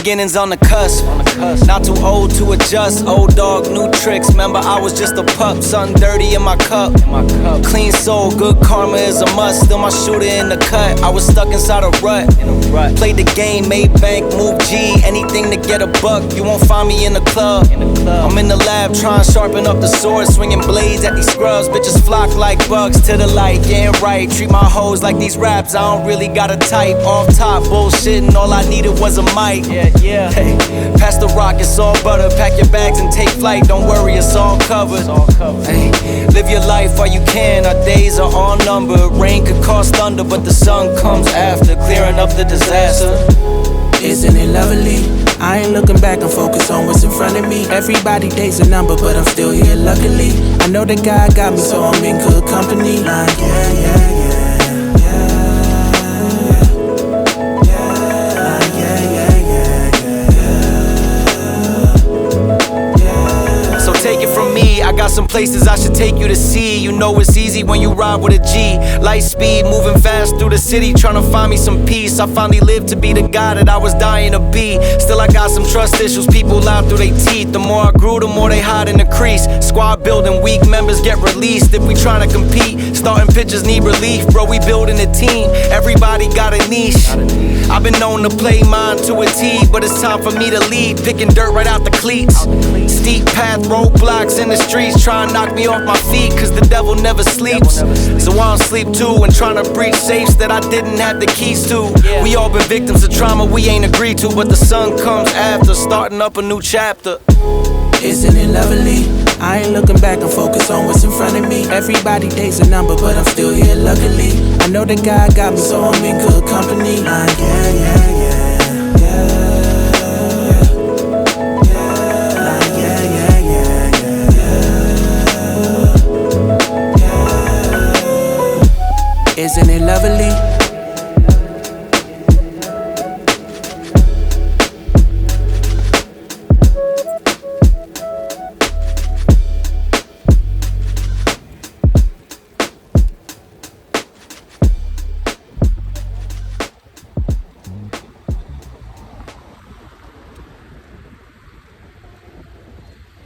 beginnings on the cusp. Not too old to adjust. Old dog, new tricks. Remember, I was just a pup. Something dirty in my cup. Clean soul, good karma is a must. Still my shooter in the cut. I was stuck inside a rut. Played the game, made bank, moved G. Anything to get a buck. You won't find me in the club. I'm in the lab trying to sharpen up the sword. Swinging blades at these scrubs. Bitches flock like bugs to the light. Getting right. Treat my hoes like these raps. I don't really got a type. Off top, bullshitting. All I needed was a mic. Hey, pass the rock, it's all butter. Pack your bags and take flight. Don't worry, it's all covered. Hey, live your life while you can. Our days are all numbered. Rain could cause thunder, but the sun comes after, clearing up the disaster. Isn't it lovely? I ain't looking back, I'm focused on what's in front of me. Everybody days a number, but I'm still here luckily. I know that God got me, so I'm in good company. Like, yeah. Take it from me, I got some places I should take you to see. You know it's easy when you ride with a G. Light speed, moving fast through the city, trying to find me some peace. I finally lived to be the guy that I was dying to be. Still I got some trust issues, people lie through their teeth. The more I grew, the more they hide in the crease. Squad building, weak members get released. If we trying to compete, starting pitchers need relief. Bro, we building a team, everybody got a niche. I've been known to play mine to a T, but it's time for me to lead. Picking dirt right out the cleats. Steep path, roadblocks in the streets, trying to knock me off my feet, cause the devil never sleeps. So I don't sleep too, and trying to breach safes that I didn't have the keys to. We all been victims of trauma we ain't agreed to, but the sun comes after, starting up a new chapter. Isn't it lovely? I ain't looking back, I'm focused on what's in front of me. Everybody days a number, but I'm still here luckily. I know that God got me, so I'm in good company. Like, yeah. Isn't it lovely?